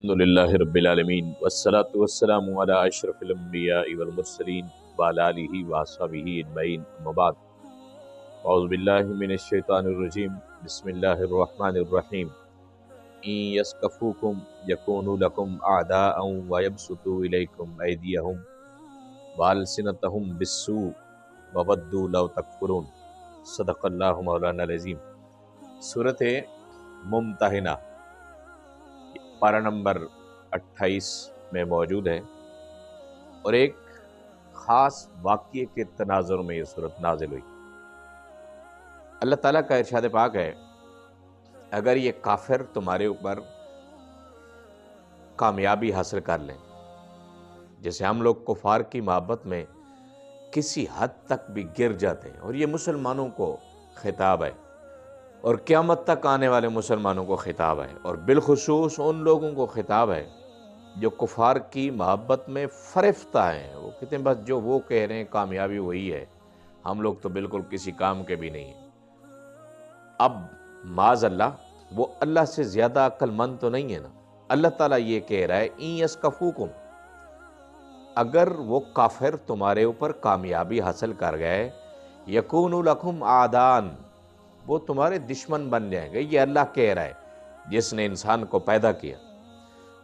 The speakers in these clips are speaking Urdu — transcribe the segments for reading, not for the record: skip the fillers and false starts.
الحمدللہ رب العالمین والصلاة والسلام علی اشرف الانبیاء والمرسلین وعلی آلہ وصحبہ اجمعین اما بعد اعوذ باللہ من الشیطان الرجیم بسم اللہ الرحمن الرحیم ان یسکفوکم یکونوا لکم اعداء ویبسطوا الیکم ایدیہم والسنتہم بالسوء وودوا لو تکفرون صدق اللہ مولانا العظیم۔ سورۃ ممتحنہ پارہ نمبر 28 میں موجود ہے، اور ایک خاص واقعے کے تناظر میں یہ صورت نازل ہوئی۔ اللہ تعالیٰ کا ارشاد پاک ہے، اگر یہ کافر تمہارے اوپر کامیابی حاصل کر لیں، جیسے ہم لوگ کفار کی محبت میں کسی حد تک بھی گر جاتے ہیں، اور یہ مسلمانوں کو خطاب ہے اور قیامت تک آنے والے مسلمانوں کو خطاب ہے، اور بالخصوص ان لوگوں کو خطاب ہے جو کفار کی محبت میں فرفتہ ہیں۔ وہ کہتے ہیں بس جو وہ کہہ رہے ہیں کامیابی وہی ہے، ہم لوگ تو بالکل کسی کام کے بھی نہیں ہیں۔ اب معاذ اللہ، وہ اللہ سے زیادہ عقل مند تو نہیں ہے نا۔ اللہ تعالیٰ یہ کہہ رہا ہے ان یسکفوکم، اگر وہ کافر تمہارے اوپر کامیابی حاصل کر گئے، یکونوا لکم اعداء، وہ تمہارے دشمن بن جائیں گے۔ یہ اللہ کہہ رہا ہے جس نے انسان کو پیدا کیا۔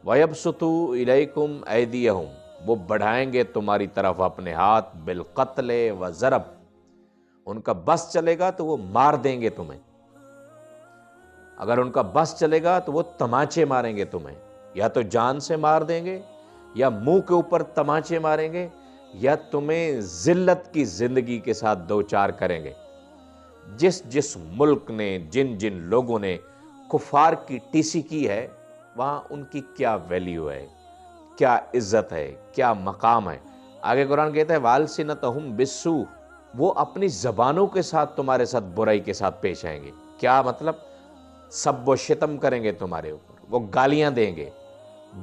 وَيَبْسُطُوا إِلَيْكُمْ أَيْدِيَهُمْ، وہ بڑھائیں گے تمہاری طرف اپنے ہاتھ، بالقتل وضرب، ان کا بس چلے گا تو وہ مار دیں گے تمہیں۔ اگر ان کا بس چلے گا تو وہ تمانچے ماریں گے تمہیں، یا تو جان سے مار دیں گے، یا منہ کے اوپر تمانچے ماریں گے، یا تمہیں ذلت کی زندگی کے ساتھ دوچار کریں گے۔ جس جس ملک نے، جن جن لوگوں نے کفار کی ٹیسی کی ہے، وہاں ان کی کیا ویلیو ہے، کیا عزت ہے، کیا مقام ہے۔ آگے قرآن کہتا ہے وَأَلْسِنَتَهُمْ بِالسُّوءِ، وہ اپنی زبانوں کے ساتھ تمہارے ساتھ برائی کے ساتھ پیش آئیں گے۔ کیا مطلب؟ سب و شتم کریں گے تمہارے اوپر، وہ گالیاں دیں گے،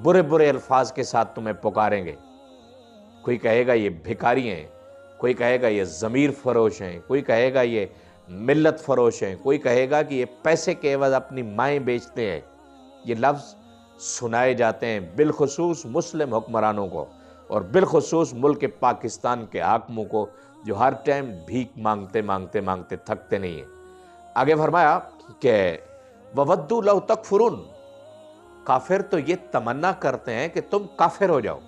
برے برے الفاظ کے ساتھ تمہیں پکاریں گے۔ کوئی کہے گا یہ بھکاری ہیں، کوئی کہے گا یہ ضمیر فروش ہیں، کوئی کہے گا یہ ملت فروش ہیں، کوئی کہے گا کہ یہ پیسے کے عوض اپنی مائیں بیچتے ہیں۔ یہ لفظ سنائے جاتے ہیں بالخصوص مسلم حکمرانوں کو، اور بالخصوص ملک پاکستان کے حاکموں کو، جو ہر ٹائم بھیک مانگتے مانگتے مانگتے تھکتے نہیں ہیں۔ آگے فرمایا کہ وَوَدُّوا لَوْ تَكْفُرُونَ، کافر تو یہ تمنا کرتے ہیں کہ تم کافر ہو جاؤ۔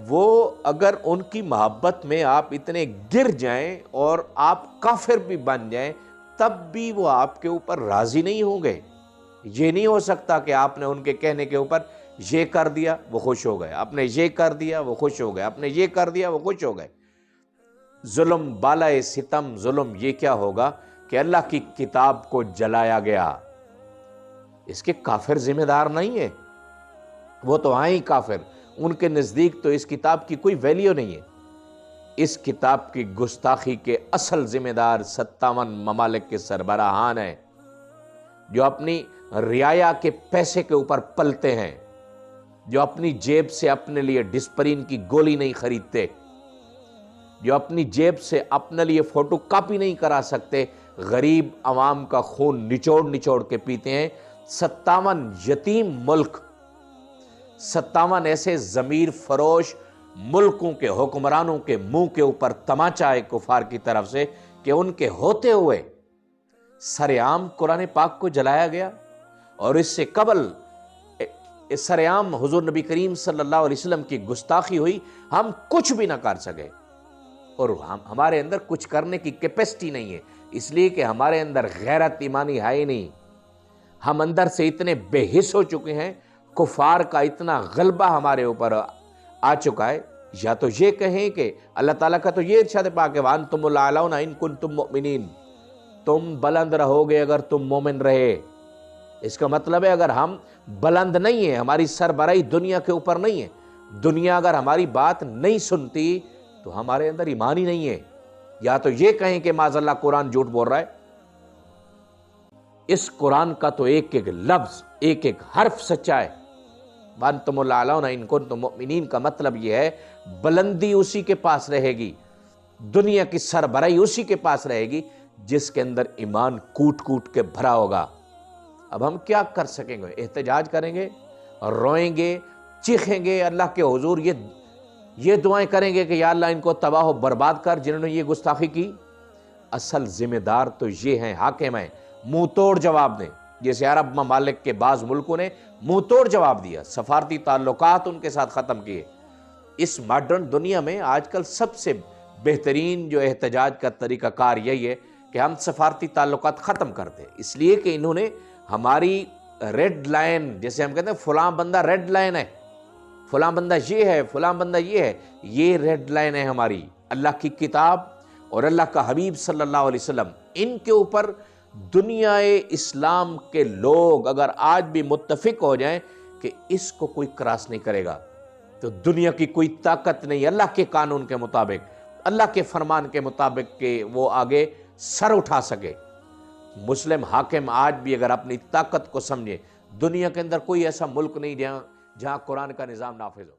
وہ اگر ان کی محبت میں آپ اتنے گر جائیں اور آپ کافر بھی بن جائیں، تب بھی وہ آپ کے اوپر راضی نہیں ہوں گے۔ یہ نہیں ہو سکتا کہ آپ نے ان کے کہنے کے اوپر یہ کر دیا وہ خوش ہو گئے، آپ نے یہ کر دیا وہ خوش ہو گئے، آپ نے یہ کر دیا وہ خوش ہو گئے۔ ظلم بالائے ستم، ظلم یہ کیا ہوگا کہ اللہ کی کتاب کو جلایا گیا۔ اس کے کافر ذمہ دار نہیں ہے، وہ تو آئیں ہی کافر، ان کے نزدیک تو اس کتاب کی کوئی ویلیو نہیں ہے۔ اس کتاب کی گستاخی کے اصل ذمہ دار 57 ممالک کے سربراہان ہیں، جو اپنی رعایا کے پیسے کے اوپر پلتے ہیں، جو اپنی جیب سے اپنے لیے ڈسپرین کی گولی نہیں خریدتے، جو اپنی جیب سے اپنے لیے فوٹو کاپی نہیں کرا سکتے، غریب عوام کا خون نچوڑ نچوڑ کے پیتے ہیں۔ 57 یتیم ملک، 57 ایسے ضمیر فروش ملکوں کے حکمرانوں کے منہ کے اوپر تماچا ہے کفار کی طرف سے کہ ان کے ہوتے ہوئے سر عام قرآن پاک کو جلایا گیا، اور اس سے قبل سر عام حضور نبی کریم صلی اللہ علیہ وسلم کی گستاخی ہوئی۔ ہم کچھ بھی نہ کر سکے، اور ہمارے اندر کچھ کرنے کی کیپیسٹی نہیں ہے، اس لیے کہ ہمارے اندر غیرت ایمانی ہے ہی نہیں۔ ہم اندر سے اتنے بے حس ہو چکے ہیں، کفار کا اتنا غلبہ ہمارے اوپر آ چکا ہے۔ یا تو یہ کہیں کہ اللہ تعالیٰ کا تو یہ ارشاد پاک ہے وَأَنْتُمُ الْأَعْلَوْنَ إِن كُنتُم مُؤْمِنِينَ، تم بلند رہو گے اگر تم مومن رہے۔ اس کا مطلب ہے اگر ہم بلند نہیں ہیں، ہماری سربراہی دنیا کے اوپر نہیں ہے، دنیا اگر ہماری بات نہیں سنتی تو ہمارے اندر ایمان ہی نہیں ہے۔ یا تو یہ کہیں کہ معاذ اللہ قرآن جھوٹ بول رہا ہے۔ اس قرآن کا تو ایک ایک لفظ، ایک ایک حرف سچا ہے۔ وَأَنْتُمُ الْأَعْلَوْنَ إِن كُنتُم مُؤْمِنِينَ کا مطلب یہ ہے بلندی اسی کے پاس رہے گی، دنیا کی سربراہی اسی کے پاس رہے گی جس کے اندر ایمان کوٹ کوٹ کے بھرا ہوگا۔ اب ہم کیا کر سکیں گے؟ احتجاج کریں گے، روئیں گے، چیخیں گے اللہ کے حضور، یہ دعائیں کریں گے کہ یا اللہ ان کو تباہ و برباد کر جنہوں نے یہ گستاخی کی؟ اصل ذمہ دار تو یہ ہیں، حاکم ہیں، منہ توڑ جواب دیں، جیسے عرب ممالک کے بعض ملکوں نے منہ توڑ جواب دیا، سفارتی تعلقات ان کے ساتھ ختم کیے۔ اس ماڈرن دنیا میں آج کل سب سے بہترین جو احتجاج کا طریقہ کار یہی ہے کہ ہم سفارتی تعلقات ختم کر دیں، اس لیے کہ انہوں نے ہماری ریڈ لائن، جیسے ہم کہتے ہیں فلاں بندہ ریڈ لائن ہے، فلاں بندہ یہ ہے، فلاں بندہ یہ ہے، یہ ریڈ لائن ہے ہماری، اللہ کی کتاب اور اللہ کا حبیب صلی اللہ علیہ وسلم، ان کے اوپر دنیا اسلام کے لوگ اگر آج بھی متفق ہو جائیں کہ اس کو کوئی کراس نہیں کرے گا، تو دنیا کی کوئی طاقت نہیں اللہ کے قانون کے مطابق، اللہ کے فرمان کے مطابق کہ وہ آگے سر اٹھا سکے۔ مسلم حاکم آج بھی اگر اپنی طاقت کو سمجھے، دنیا کے اندر کوئی ایسا ملک نہیں جہاں قرآن کا نظام نافذ ہو۔